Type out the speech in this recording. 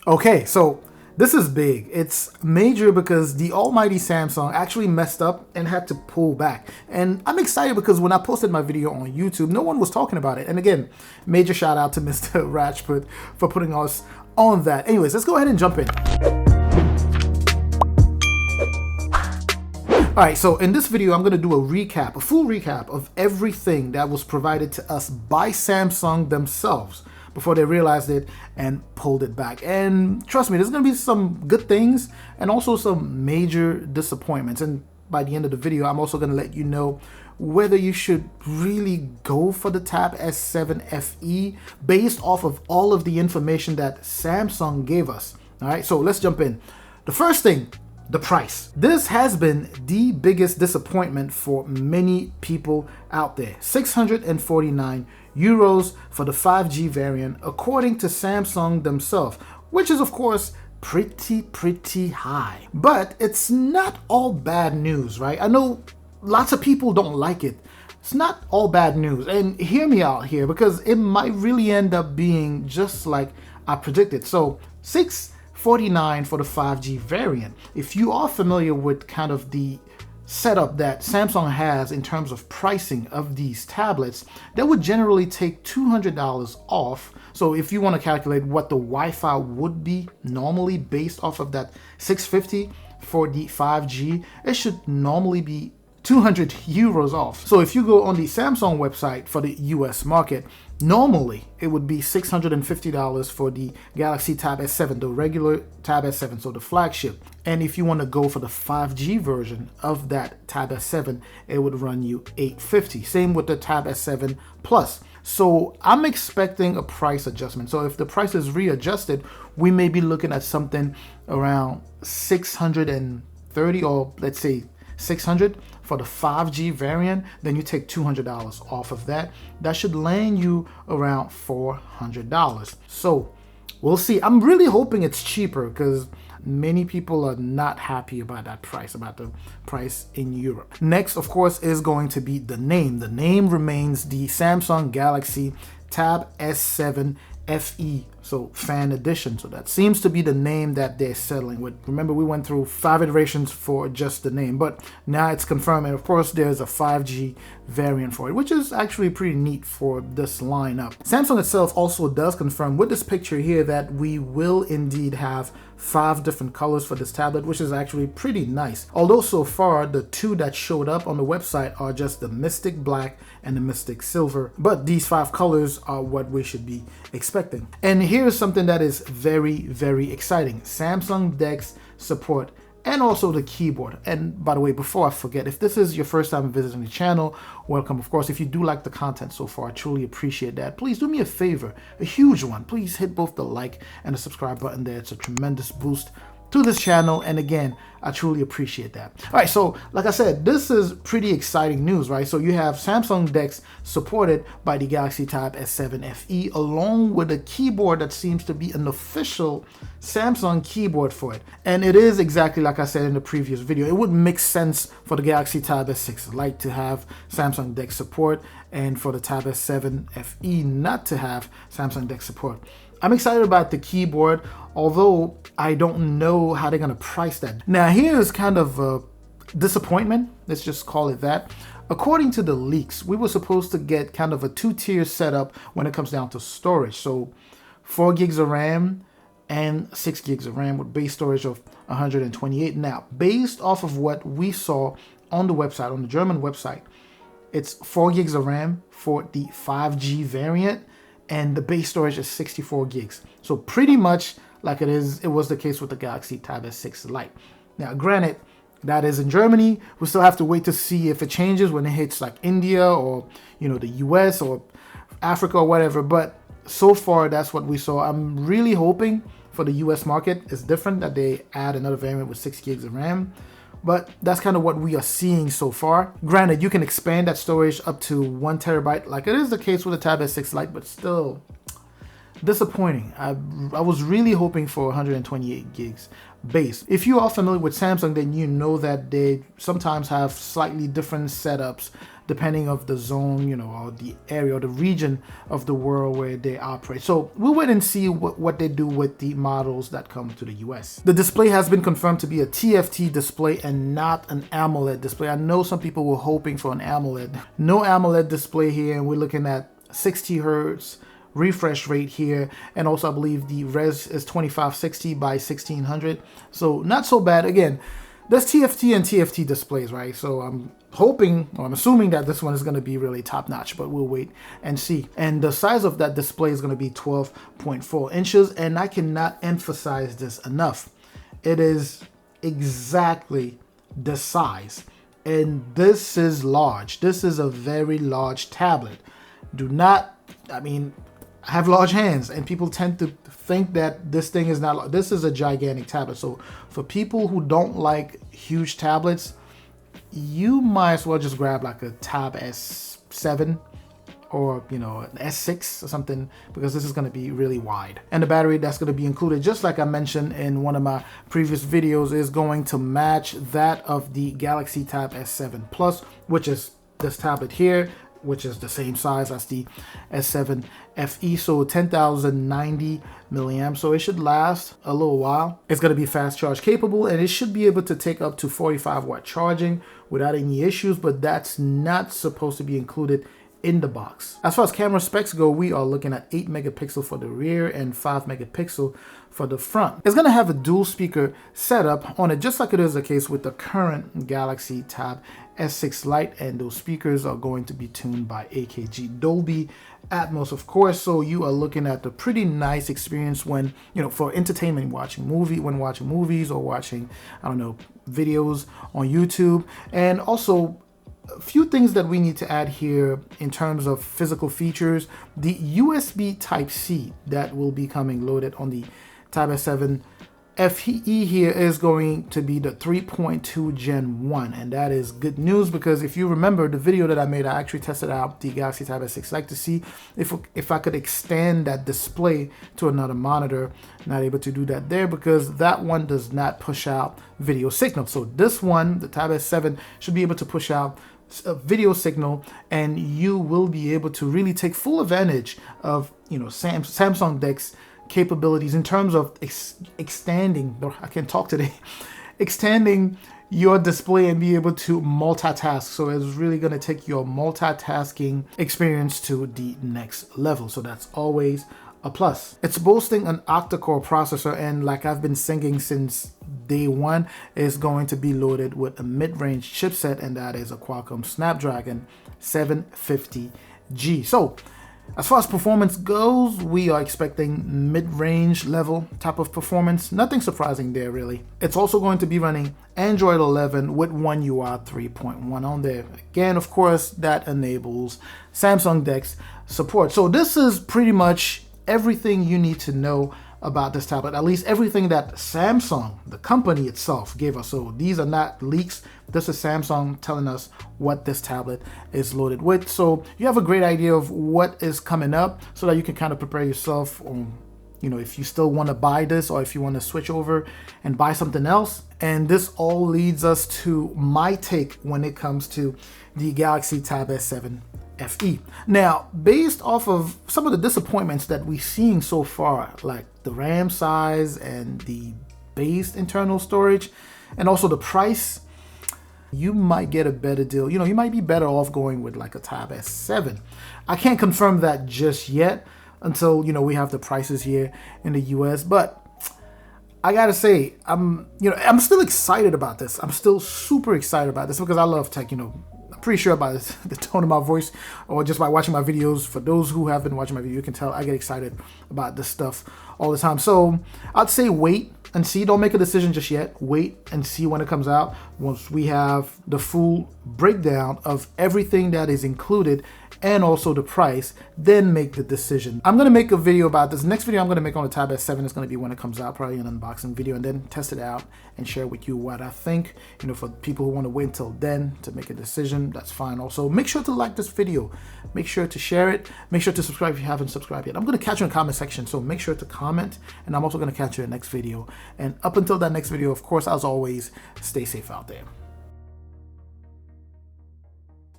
Okay, so this is big. It's major because the almighty Samsung actually messed up and had to pull back. And I'm excited because when I posted my video on YouTube, no one was talking about it. And again, major shout out to Mr. Rajput for putting us on that. Anyways, let's go ahead and jump in. Alright, so in this video, I'm going to do a full recap of everything that was provided to us by Samsung themselves before they realized it and pulled it back. And trust me, there's going to be some good things and also some major disappointments. And by the end of the video, I'm also going to let you know whether you should really go for the Tab S7 FE based off of all of the information that Samsung gave us. Alright, so let's jump in. The first thing, the price. This has been the biggest disappointment for many people out there. 649 euros for the 5G variant, according to Samsung themselves, which is of course pretty high. But it's not all bad news, right? I know lots of people don't like it. It's not all bad news. And hear me out here, because it might really end up being just like I predicted. So 649 for the 5G variant. If you are familiar with kind of the setup that Samsung has in terms of pricing of these tablets, that would generally take $200 off. So if you want to calculate what the Wi-Fi would be normally based off of that 650 for the 5G, it should normally be 200 euros off. So if you go on the Samsung website for the US market, normally it would be $650 for the Galaxy Tab S7, the regular Tab S7, so the flagship. And if you want to go for the 5G version of that Tab S7, it would run you $850. Same with the Tab S7 Plus. So I'm expecting a price adjustment. So if the price is readjusted, we may be looking at something around 630, or let's say 600 for the 5G variant. Then you take $200 off of that. That should land you around $400. So we'll see. I'm really hoping it's cheaper because many people are not happy about that price, about the price in Europe. Next, of course, is going to be the name. The name remains the Samsung Galaxy Tab S7 FE, so Fan Edition. So that seems to be the name that they're settling with. Remember, we went through 5 iterations for just the name, but now it's confirmed. And of course, there's a 5G variant for it, which is actually pretty neat for this lineup. Samsung itself also does confirm with this picture here that we will indeed have 5 different colors for this tablet, which is actually pretty nice. Although so far, the 2 that showed up on the website are just the Mystic Black and the Mystic Silver, but these 5 colors are what we should be expecting. And here's something that is very exciting. Samsung DeX support and also the keyboard. And by the way, before I forget, if this is your first time visiting the channel, welcome. Of course, if you do like the content so far, I truly appreciate that. Please do me a favor, a huge one. Please hit both the like and the subscribe button there. It's a tremendous boost to this channel, and again, I truly appreciate that. All right, so like I said, this is pretty exciting news, right? So you have Samsung DeX supported by the Galaxy Tab S7 FE, along with a keyboard that seems to be an official Samsung keyboard for it. And it is exactly like I said in the previous video. It would make sense for the Galaxy Tab S6 Lite to have Samsung DeX support, and for the Tab S7 FE not to have Samsung DeX support. I'm excited about the keyboard, although I don't know how they're going to price that. Now, here's kind of a disappointment. Let's just call it that. According to the leaks, we were supposed to get kind of a 2-tier setup when it comes down to storage. So 4 gigs of RAM and 6 gigs of RAM with base storage of 128. Now, based off of what we saw on the website, on the German website, it's 4 gigs of RAM for the 5G variant, and the base storage is 64 gigs. So pretty much like it was the case with the Galaxy Tab S6 Lite. Now, granted, that is in Germany. We still have to wait to see if it changes when it hits like India or, you know, the US or Africa or whatever. But so far, that's what we saw. I'm really hoping for the US market it's different, that they add another variant with 6 gigs of RAM. But that's kind of what we are seeing so far. Granted, you can expand that storage up to 1 terabyte, like it is the case with the Tab S6 Lite, but still disappointing. I was really hoping for 128 gigs base. If you are familiar with Samsung, then you know that they sometimes have slightly different setups depending of the zone, you know, or the area or the region of the world where they operate. So we'll wait and see what they do with the models that come to the US. The display has been confirmed to be a TFT display and not an AMOLED display. I know some people were hoping for an AMOLED. No AMOLED display here, and we're looking at 60 Hertz refresh rate here, and also I believe the res is 2560 by 1600, so not so bad. Again, there's TFT and TFT displays, right? So I'm hoping, or I'm assuming that this one is going to be really top notch, but we'll wait and see. And the size of that display is going to be 12.4 inches, and I cannot emphasize this enough. It is exactly the size, and this is large. This is a very large tablet. Do not, I mean, I have large hands, and people tend to think that this thing is not. This is a gigantic tablet. So for people who don't like huge tablets, you might as well just grab like a Tab S7 or, you know, an S6 or something, because this is going to be really wide. And the battery that's going to be included, just like I mentioned in one of my previous videos, is going to match that of the Galaxy Tab S7 Plus, which is this tablet here, which is the same size as the S7 FE, so 10,090 milliamps, so it should last a little while. It's going to be fast charge capable, and it should be able to take up to 45 watt charging without any issues, but that's not supposed to be included in the box. As far as camera specs go, we are looking at 8 megapixel for the rear and 5 megapixel for the front. It's going to have a dual speaker setup on it, just like it is the case with the current Galaxy Tab S6 Lite, and those speakers are going to be tuned by AKG Dolby Atmos, of course, so you are looking at a pretty nice experience when, you know, for entertainment, watching movies or watching, I don't know, videos on YouTube. And also a few things that we need to add here in terms of physical features: the USB Type-C that will be coming loaded on the Tab S7 FE here is going to be the 3.2 Gen 1, and that is good news, because if you remember the video that I made, I actually tested out the Galaxy Tab S6. I'd like to see if I could extend that display to another monitor. Not able to do that there because that one does not push out video signal. So this one, the Tab S7, should be able to push out a video signal, and you will be able to really take full advantage of, you know, Samsung DeX capabilities in terms of extending, I can't talk today, extending your display and be able to multitask. So it's really going to take your multitasking experience to the next level. So that's always a plus. It's boasting an octa-core processor, and like I've been singing since day one, is going to be loaded with a mid-range chipset, and that is a Qualcomm Snapdragon 750G. So as far as performance goes, we are expecting mid-range level type of performance. Nothing surprising there, really. It's also going to be running Android 11 with One UI 3.1 on there. Again, of course, that enables Samsung DeX support. So this is pretty much everything you need to know about this tablet, at least everything that Samsung, the company itself, gave us. So these are not leaks. This is Samsung telling us what this tablet is loaded with. So you have a great idea of what is coming up, so that you can kind of prepare yourself on, you know, if you still want to buy this or if you want to switch over and buy something else. And this all leads us to my take when it comes to the Galaxy Tab S7 FE. Now, based off of some of the disappointments that we've seen so far, like the RAM size and the base internal storage, and also the price, you might get a better deal. You know, you might be better off going with like a Tab S7. I can't confirm that just yet until, you know, we have the prices here in the US, but I gotta say, I'm still excited about this. I'm still super excited about this because I love tech. You know, I'm pretty sure by the tone of my voice or just by watching my videos. For those who have been watching my video, you can tell I get excited about this stuff all the time. So I'd say wait and see. Don't make a decision just yet. Wait and see when it comes out. Once we have the full breakdown of everything that is included and also the price, then make the decision. I'm gonna make a video about this. Next video I'm gonna make on the Tab S7 is gonna be when it comes out, probably an unboxing video, and then test it out and share with you what I think. You know, for people who want to wait until then to make a decision, that's fine. Also, make sure to like this video. Make sure to share it. Make sure to subscribe if you haven't subscribed yet. I'm gonna catch you in the comment section, so make sure to comment, and I'm also gonna catch you in the next video. And up until that next video, of course, as always, stay safe out there.